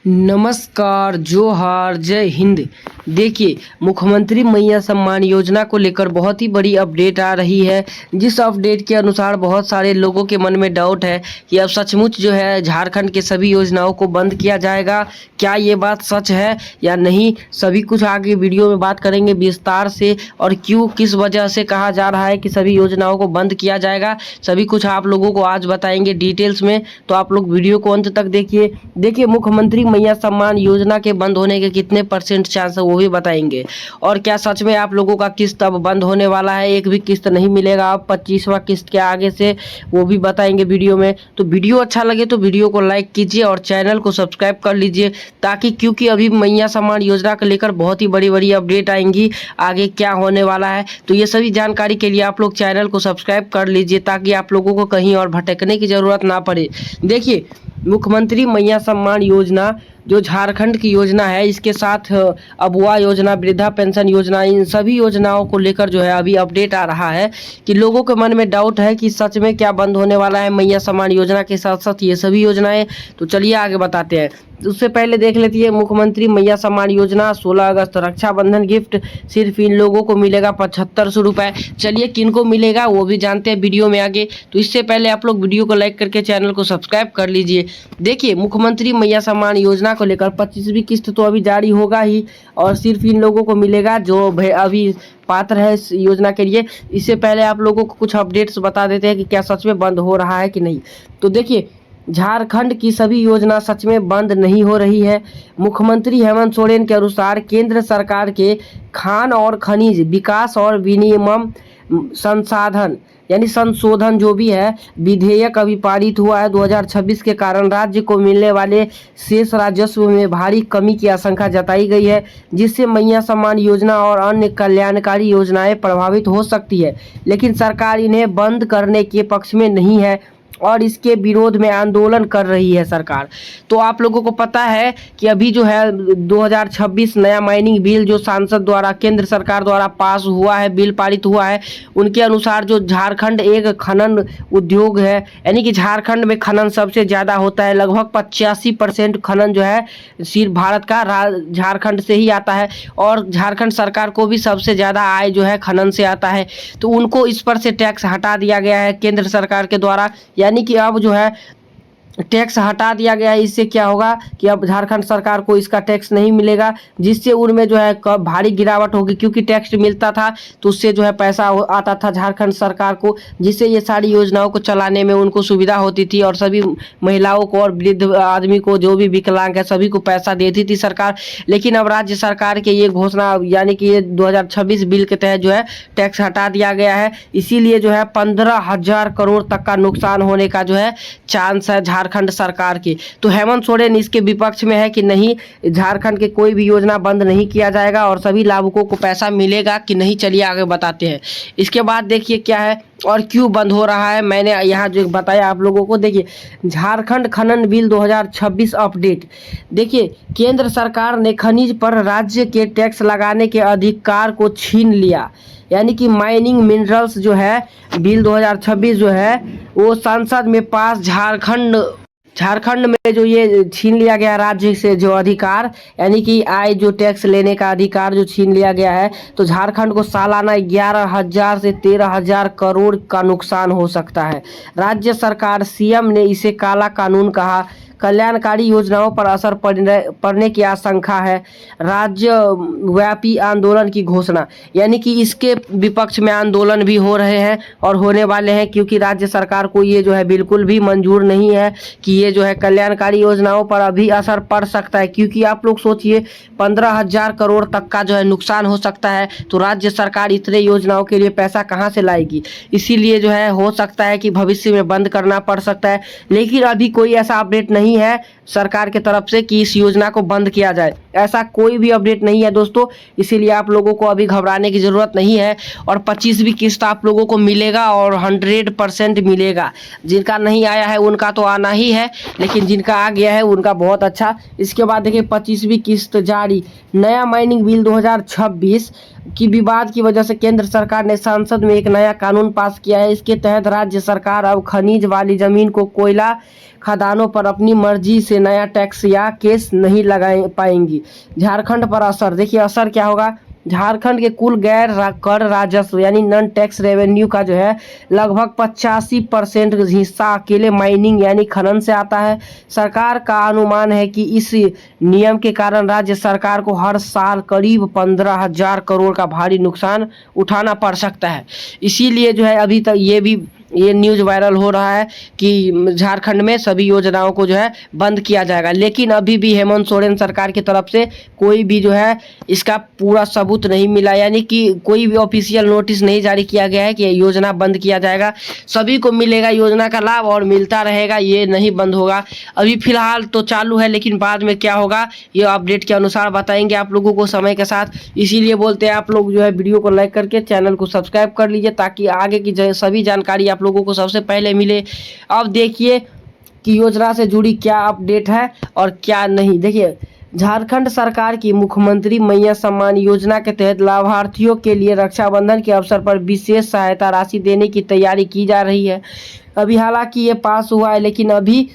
नमस्कार, जोहार, जय हिंद। देखिए, मुख्यमंत्री मैया सम्मान योजना को लेकर बहुत ही बड़ी अपडेट आ रही है। जिस अपडेट के अनुसार बहुत सारे लोगों के मन में डाउट है कि अब सचमुच जो है झारखंड के सभी योजनाओं को बंद किया जाएगा। क्या ये बात सच है या नहीं, सभी कुछ आगे वीडियो में बात करेंगे विस्तार से। और क्यों, किस वजह से कहा जा रहा है कि सभी योजनाओं को बंद किया जाएगा, सभी कुछ आप लोगों को आज बताएंगे डिटेल्स में। तो आप लोग वीडियो को अंत तक देखिए। देखिए, मुख्यमंत्री मैया सम्मान योजना के बंद होने के कितने % चांस है वो भी बताएंगे। और क्या सच में आप लोगों का किस्त अब बंद होने वाला है, एक भी किस्त नहीं मिलेगा अब 25वां किस्त के आगे से, वो भी बताएंगे वीडियो में। तो वीडियो अच्छा लगे तो वीडियो को लाइक कीजिए और चैनल को सब्सक्राइब कर लीजिए, ताकि क्योंकि अभी मैया सम्मान योजना को लेकर बहुत ही बड़ी बड़ी अपडेट आएंगी, आगे क्या होने वाला है। तो ये सभी जानकारी के लिए आप लोग चैनल को सब्सक्राइब कर लीजिए, ताकि आप लोगों को कहीं और भटकने की ज़रूरत ना पड़े। देखिए, मुख्यमंत्री मैया सम्मान योजना जो झारखंड की योजना है, इसके साथ अबुआ योजना, वृद्धा पेंशन योजना, इन सभी योजनाओं को लेकर जो है अभी अपडेट आ रहा है कि लोगों के मन में डाउट है कि सच में क्या बंद होने वाला है मैया सम्मान योजना के साथ साथ ये सभी योजनाएं। तो चलिए आगे बताते हैं। उससे पहले देख लेती है मुख्यमंत्री मैया सम्मान योजना 16 अगस्त रक्षाबंधन गिफ्ट सिर्फ इन लोगों को मिलेगा 7500 रुपये। चलिए किनको मिलेगा वो भी जानते हैं वीडियो में आगे। तो इससे पहले आप लोग वीडियो को लाइक करके चैनल को सब्सक्राइब कर लीजिए। देखिए, मुख्यमंत्री मैया सम्मान योजना को लेकर 25वीं किस्त तो अभी जारी होगा ही, और सिर्फ इन लोगों को मिलेगा जो अभी पात्र है इस योजना के लिए। इससे पहले आप लोगों को कुछ अपडेट्स बता देते हैं कि क्या सच में बंद हो रहा है कि नहीं। तो देखिए, झारखंड की सभी योजना सच में बंद नहीं हो रही है। मुख्यमंत्री हेमंत सोरेन के अनुसार केंद्र सरकार के खान और खनिज विकास और विनिमय संसाधन यानी संशोधन जो भी है विधेयक अभी पारित हुआ है 2026 के कारण राज्य को मिलने वाले शेष राजस्व में भारी कमी की आशंका जताई गई है, जिससे मैया सम्मान योजना और अन्य कल्याणकारी योजनाएं प्रभावित हो सकती है। लेकिन सरकार इन्हें बंद करने के पक्ष में नहीं है और इसके विरोध में आंदोलन कर रही है सरकार। तो आप लोगों को पता है कि अभी जो है 2026 नया माइनिंग बिल जो सांसद द्वारा केंद्र सरकार द्वारा पास हुआ है, बिल पारित हुआ है, उनके अनुसार जो झारखंड एक खनन उद्योग है, यानी कि झारखंड में खनन सबसे ज़्यादा होता है। लगभग 85% खनन जो है सिर्फ भारत का झारखंड से ही आता है, और झारखंड सरकार को भी सबसे ज़्यादा आय जो है खनन से आता है। तो उनको इस पर से टैक्स हटा दिया गया है केंद्र सरकार के द्वारा, यानी कि अब जो है टैक्स हटा दिया गया है। इससे क्या होगा कि अब झारखंड सरकार को इसका टैक्स नहीं मिलेगा, जिससे उनमें जो है भारी गिरावट होगी, क्योंकि टैक्स मिलता था तो उससे जो है पैसा आता था झारखंड सरकार को, जिससे ये सारी योजनाओं को चलाने में उनको सुविधा होती थी, और सभी महिलाओं को और वृद्ध आदमी को, जो भी विकलांग है, सभी को पैसा देती थी सरकार। लेकिन अब राज्य सरकार के ये घोषणा यानी कि ये 2026 बिल के तहत जो है टैक्स हटा दिया गया है। इसीलिए जो है 15,000 करोड़ तक का नुकसान होने का जो है चांस है झारखंड सरकार की। तो हेमंत सोरेन इसके विपक्ष में है कि नहीं, झारखंड के कोई भी योजना बंद नहीं किया जाएगा और सभी लाभुकों को पैसा मिलेगा कि नहीं। चलिए आगे बताते हैं। इसके बाद देखिए क्या है और क्यों बंद हो रहा है, मैंने यहाँ जो बताया आप लोगों को। देखिए, झारखंड खनन बिल 2026 अपडेट। देखिए, केंद्र सरकार ने खनिज पर राज्य के टैक्स लगाने के अधिकार को छीन लिया, यानी कि माइनिंग मिनरल्स जो है बिल 2026 जो है वो संसद में पास झारखंड में जो ये छीन लिया गया राज्य से जो अधिकार, यानी कि आय जो टैक्स लेने का अधिकार जो छीन लिया गया है, तो झारखंड को सालाना 11,000 से 13,000 करोड़ का नुकसान हो सकता है। राज्य सरकार सीएम ने इसे काला कानून कहा। कल्याणकारी योजनाओं पर असर पड़ने की आशंका है। राज्य व्यापी आंदोलन की घोषणा, यानी कि इसके विपक्ष में आंदोलन भी हो रहे हैं और होने वाले हैं, क्योंकि राज्य सरकार को ये जो है बिल्कुल भी मंजूर नहीं है कि ये जो है कल्याणकारी योजनाओं पर अभी असर पड़ सकता है। क्योंकि आप लोग सोचिए 15,000 करोड़ तक का जो है नुकसान हो सकता है, तो राज्य सरकार इतने योजनाओं के लिए पैसा कहाँ से लाएगी। इसीलिए जो है हो सकता है कि भविष्य में बंद करना पड़ सकता है। लेकिन अभी कोई ऐसा अपडेट नहीं है सरकार के तरफ से कि इस योजना को बंद किया जाए, ऐसा कोई भी अपडेट नहीं है दोस्तों। इसीलिए आप लोगों को अभी घबराने की ज़रूरत नहीं है। और 25वीं किस्त आप लोगों को मिलेगा और 100% मिलेगा। जिनका नहीं आया है उनका तो आना ही है, लेकिन जिनका आ गया है उनका बहुत अच्छा। इसके बाद देखिए 25वीं किस्त जारी। नया माइनिंग बिल 2026 की विवाद की वजह से केंद्र सरकार ने संसद में एक नया कानून पास किया है। इसके तहत राज्य सरकार अब खनिज वाली जमीन को कोयला खदानों पर अपनी मर्जी से से नया टैक्स या केस नहीं लगा पाएंगी। झारखंड पर असर, देखिए असर क्या होगा। झारखंड के कुल गैर कर राजस्व यानी नॉन टैक्स रेवेन्यू का जो है लगभग 85% हिस्सा अकेले माइनिंग यानी खनन से आता है। सरकार का अनुमान है कि इस नियम के कारण राज्य सरकार को हर साल करीब 15,000 करोड़ का भारी नुकसान उठाना पड़ सकता है। इसीलिए जो है अभी तक ये न्यूज़ वायरल हो रहा है कि झारखंड में सभी योजनाओं को जो है बंद किया जाएगा। लेकिन अभी भी हेमंत सोरेन सरकार की तरफ से कोई भी जो है इसका पूरा सबूत नहीं मिला, यानी कि कोई भी ऑफिशियल नोटिस नहीं जारी किया गया है कि योजना बंद किया जाएगा। सभी को मिलेगा योजना का लाभ और मिलता रहेगा, ये नहीं बंद होगा। अभी फिलहाल तो चालू है, लेकिन बाद में क्या होगा ये अपडेट के अनुसार बताएंगे आप लोगों को समय के साथ। इसीलिए बोलते हैं आप लोग जो है वीडियो को लाइक करके चैनल को सब्सक्राइब कर लीजिए ताकि आगे की सभी जानकारी आप लोगों को सबसे पहले मिले। अब देखिए कि योजना से जुड़ी क्या अपडेट है और क्या नहीं। देखिए झारखंड सरकार की मुख्यमंत्री मैया सम्मान योजना के तहत लाभार्थियों के लिए रक्षाबंधन के अवसर पर विशेष सहायता राशि देने की तैयारी की जा रही है। अभी हालांकि ये पास हुआ है, लेकिन अभी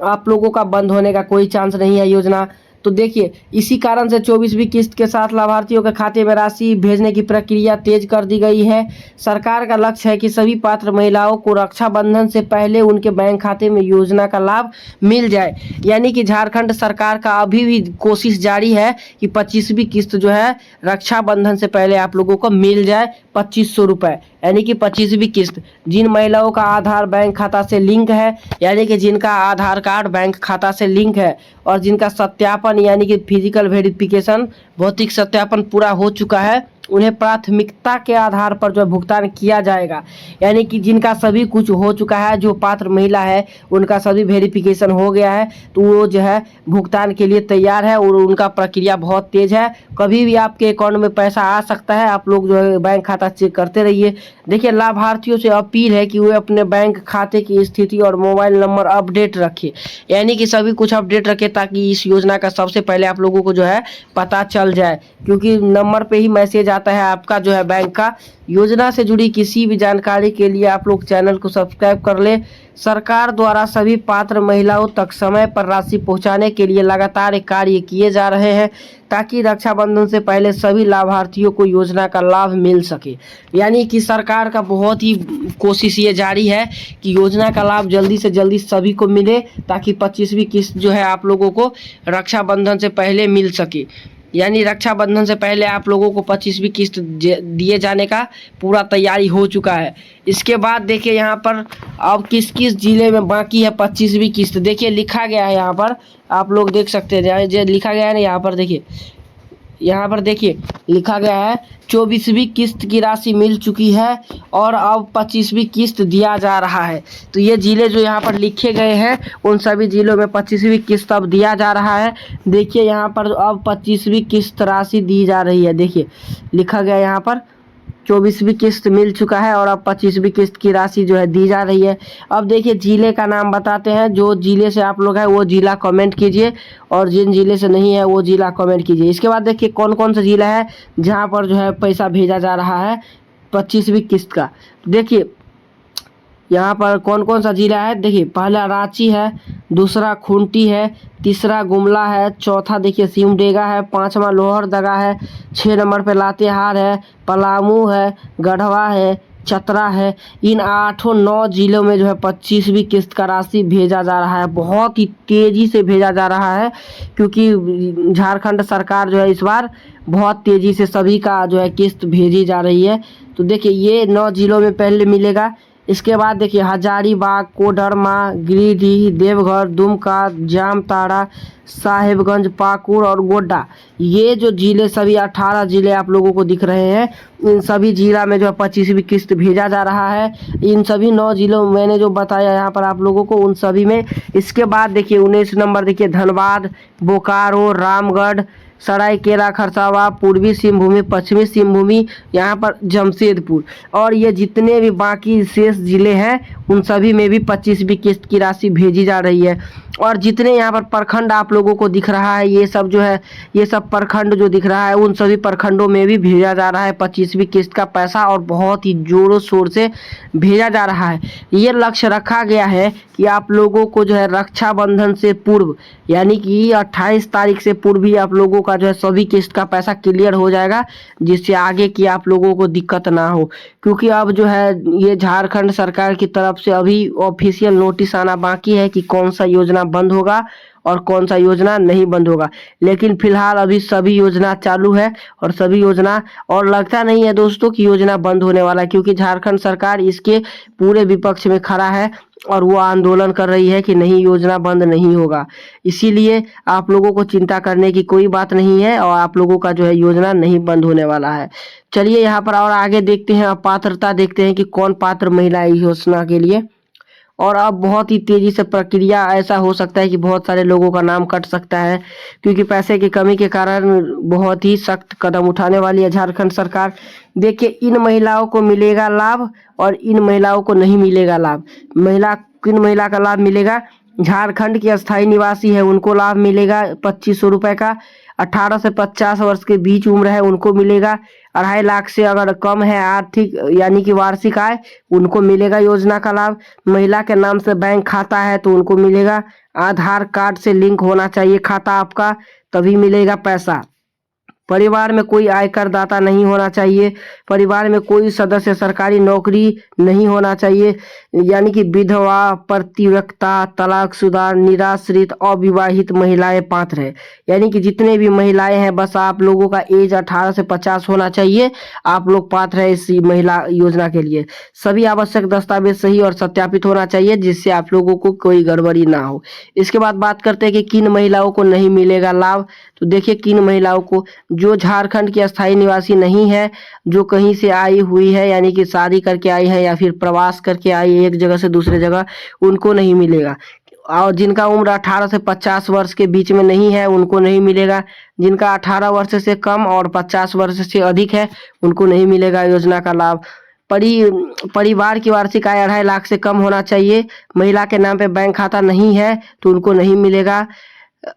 आप लोगों का बंद होने का कोई चांस नहीं है योजना। तो देखिए इसी कारण से 24वीं किस्त के साथ लाभार्थियों के खाते में राशि भेजने की प्रक्रिया तेज कर दी गई है। सरकार का लक्ष्य है कि सभी पात्र महिलाओं को रक्षाबंधन से पहले उनके बैंक खाते में योजना का लाभ मिल जाए। यानी कि झारखंड सरकार का अभी भी कोशिश जारी है कि 25वीं किस्त जो है रक्षाबंधन से पहले आप लोगों को मिल जाए 2500 रुपये, यानी कि 25वीं किस्त। जिन महिलाओं का आधार बैंक खाता से लिंक है, यानी कि जिनका आधार कार्ड बैंक खाता से लिंक है और जिनका सत्यापन यानी कि फिजिकल वेरिफिकेशन भौतिक सत्यापन पूरा हो चुका है, उन्हें प्राथमिकता के आधार पर जो भुगतान किया जाएगा। यानी कि जिनका सभी कुछ हो चुका है, जो पात्र महिला है उनका सभी वेरिफिकेशन हो गया है, तो वो जो है भुगतान के लिए तैयार है और उनका प्रक्रिया बहुत तेज है। कभी भी आपके अकाउंट में पैसा आ सकता है, आप लोग जो है बैंक खाता चेक करते रहिए। देखिए लाभार्थियों से अपील है कि वे अपने बैंक खाते की स्थिति और मोबाइल नंबर अपडेट रखें, यानी कि सभी कुछ अपडेट रखें ताकि इस योजना का सबसे पहले आप लोगों को जो है पता चल जाए, क्योंकि नंबर पे ही मैसेज आता है आपका जो है बैंक का। योजना से जुड़ी किसी भी जानकारी के लिए आप लोग चैनल को सब्सक्राइब कर ले। सरकार द्वारा सभी पात्र महिलाओं तक समय पर राशि पहुंचाने के लिए लगातार कार्य किए जा रहे हैं ताकि रक्षाबंधन से पहले सभी लाभार्थियों को योजना का लाभ मिल सके। यानी कि सरकार का बहुत ही कोशिश ये जारी है कि योजना का लाभ जल्दी से जल्दी सभी को मिले ताकि 25वीं किस्त जो है आप लोगों को रक्षाबंधन से पहले मिल सके। यानी रक्षाबंधन से पहले आप लोगों को 25वीं किस्त दिए जाने का पूरा तैयारी हो चुका है। इसके बाद देखिए यहाँ पर अब किस किस जिले में बाकी है 25वीं किस्त, देखिए लिखा गया है यहाँ पर, आप लोग देख सकते हैं जो लिखा गया है ना यहाँ पर। देखिए यहाँ पर देखिए लिखा गया है 24वीं किस्त की राशि मिल चुकी है और अब 25वीं किस्त दिया जा रहा है। तो ये जिले जो यहाँ पर लिखे गए हैं उन सभी जिलों में 25वीं किस्त अब दिया जा रहा है। देखिए यहाँ पर अब 25वीं किस्त राशि दी जा रही है। देखिए लिखा गया यहाँ पर 24वीं किस्त मिल चुका है और अब 25वीं किस्त की राशि जो है दी जा रही है। अब देखिए जिले का नाम बताते हैं, जो जिले से आप लोग हैं वो जिला कमेंट कीजिए और जिन जिले से नहीं है वो जिला कमेंट कीजिए। इसके बाद देखिए कौन कौन सा जिला है जहां पर जो है पैसा भेजा जा रहा है 25वीं किस्त का। देखिए यहाँ पर कौन कौन सा जिला है, देखिए पहला रांची है, दूसरा खूंटी है, तीसरा गुमला है, चौथा देखिए सिमडेगा है, पांचवा लोहरदगा है, 6 नंबर पे लातेहार है, पलामू है, गढ़वा है, चतरा है। इन 8-9 जिलों में जो है 25वीं किस्त का राशि भेजा जा रहा है। बहुत ही तेज़ी से भेजा जा रहा है क्योंकि झारखंड सरकार जो है इस बार बहुत तेज़ी से सभी का जो है किस्त भेजी जा रही है। तो देखिए ये 9 जिलों में पहले मिलेगा। इसके बाद देखिए हजारीबाग, कोडरमा, गिरिडीह, देवघर, दुमका, जामताड़ा, साहेबगंज, पाकुड़ और गोड्डा, ये जो जिले सभी 18 जिले आप लोगों को दिख रहे हैं, इन सभी जिला में जो है 25वीं किस्त भेजा जा रहा है। इन सभी 9 जिलों मैंने जो बताया यहाँ पर आप लोगों को उन सभी में। इसके बाद देखिए 19 नंबर देखिए धनबाद, बोकारो, रामगढ़, सरायकेला खरसावा, पूर्वी सिंहभूमि, पश्चिमी सिंहभूमि, यहाँ पर जमशेदपुर, और ये जितने भी बाकी शेष जिले हैं उन सभी में भी 25वीं किस्त की राशि भेजी जा रही है। और जितने यहाँ पर प्रखंड आप लोगों को दिख रहा है, ये सब जो है ये सब प्रखंड जो दिख रहा है उन सभी प्रखंडों में भी भेजा जा रहा है 25वीं 21वीं किस्त का पैसा और बहुत ही जोरों शोर से भेजा जा रहा है। ये लक्ष्य रखा गया है कि आप लोगों को जो है रक्षाबंधन से पूर्व यानी कि 28 तारीख से पूर्व ही आप लोगों का जो है सभी किस्त का पैसा क्लियर हो जाएगा, जिससे आगे की आप लोगों को दिक्कत ना हो। क्योंकि अब जो है ये झारखंड सरकार की तरफ से अभी ऑफिशियल नोटिस आना बाकी है कि कौन सा योजना बंद होगा और कौन सा योजना नहीं बंद होगा। लेकिन फिलहाल अभी सभी योजना चालू है और सभी योजना, और लगता नहीं है दोस्तों कि योजना बंद होने वाला है, क्योंकि झारखंड सरकार इसके पूरे विपक्ष में खड़ा है और वो आंदोलन कर रही है कि नहीं, योजना बंद नहीं होगा। इसीलिए आप लोगों को चिंता करने की कोई बात नहीं है और आप लोगों का जो है योजना नहीं बंद होने वाला है। चलिए यहाँ पर और आगे देखते हैं, पात्रता देखते हैं कि कौन पात्र महिला है इस योजना के लिए। और अब बहुत ही तेजी से प्रक्रिया, ऐसा हो सकता है कि बहुत सारे लोगों का नाम कट सकता है, क्योंकि पैसे की कमी के कारण बहुत ही सख्त कदम उठाने वाली है झारखंड सरकार। देखिए, इन महिलाओं को मिलेगा लाभ और इन महिलाओं को नहीं मिलेगा लाभ। किन महिला का लाभ मिलेगा? झारखंड की अस्थायी निवासी है उनको लाभ मिलेगा 2500 रुपये का। 18 से 50 वर्ष के बीच उम्र है उनको मिलेगा 2.5 लाख से अगर कम है आर्थिक यानी कि वार्षिक आय, उनको मिलेगा योजना का लाभ। महिला के नाम से बैंक खाता है तो उनको मिलेगा। आधार कार्ड से लिंक होना चाहिए खाता आपका, तभी मिलेगा पैसा। परिवार में कोई आयकर दाता नहीं होना चाहिए। परिवार में कोई सदस्य सरकारी नौकरी नहीं होना चाहिए, यानी कि विधवा, परित्यक्ता, तलाकशुदा, निराश्रित, अविवाहित महिलाएं पात्र है। यानी कि जितने भी महिलाएं हैं, बस आप लोगों का एज 18 से 50 होना चाहिए, आप लोग पात्र है इस महिला योजना के लिए। सभी आवश्यक दस्तावेज सही और सत्यापित होना चाहिए, जिससे आप लोगों को कोई गड़बड़ी ना हो। इसके बाद बात करते हैं कि किन महिलाओं को नहीं मिलेगा लाभ। तो देखिए, किन महिलाओं को, जो झारखंड की अस्थायी निवासी नहीं है, जो कहीं से आई हुई है यानी कि शादी करके आई है या फिर प्रवास करके आई है एक जगह से दूसरे जगह, उनको नहीं मिलेगा। और जिनका उम्र 18 से 50 वर्ष के बीच में नहीं है उनको नहीं मिलेगा। जिनका 18 वर्ष से कम और 50 वर्ष से अधिक है उनको नहीं मिलेगा योजना का लाभ। परिवार की वार्षिक आय 2.5 लाख से कम होना चाहिए। महिला के नाम पे बैंक खाता नहीं है तो उनको नहीं मिलेगा।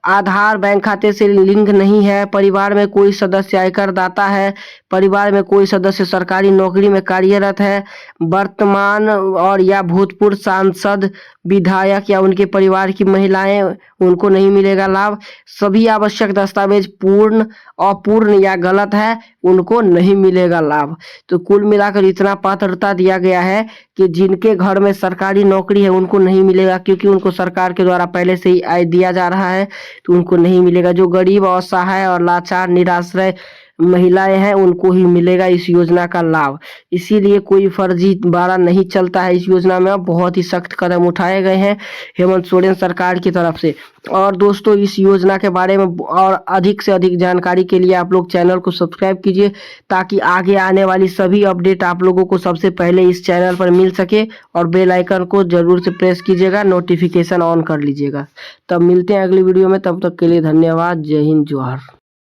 आधार बैंक खाते से लिंक नहीं है। परिवार में कोई सदस्य आयकर दाता है। परिवार में कोई सदस्य सरकारी नौकरी में कार्यरत है। वर्तमान और या भूतपूर्व सांसद, विधायक या उनके परिवार की महिलाएं, उनको नहीं मिलेगा लाभ। सभी आवश्यक दस्तावेज पूर्ण, अपूर्ण या गलत है, उनको नहीं मिलेगा लाभ। तो कुल मिलाकर इतना पात्रता दिया गया है कि जिनके घर में सरकारी नौकरी है उनको नहीं मिलेगा, क्योंकि उनको सरकार के द्वारा पहले से ही आय दिया जा रहा है, तो उनको नहीं मिलेगा। जो गरीब, असहाय और लाचार, निराश्रय महिलाएं हैं उनको ही मिलेगा इस योजना का लाभ। इसीलिए कोई फर्जीवाड़ा नहीं चलता है इस योजना में। बहुत ही सख्त कदम उठाए गए हैं हेमंत सोरेन सरकार की तरफ से। और दोस्तों, इस योजना के बारे में और अधिक से अधिक जानकारी के लिए आप लोग चैनल को सब्सक्राइब कीजिए, ताकि आगे आने वाली सभी अपडेट आप लोगों को सबसे पहले इस चैनल पर मिल सके। और बेल आइकन को जरूर से प्रेस कीजिएगा, नोटिफिकेशन ऑन कर लीजिएगा। तब मिलते हैं अगली वीडियो में, तब तक के लिए धन्यवाद। जय हिंद, जोहार।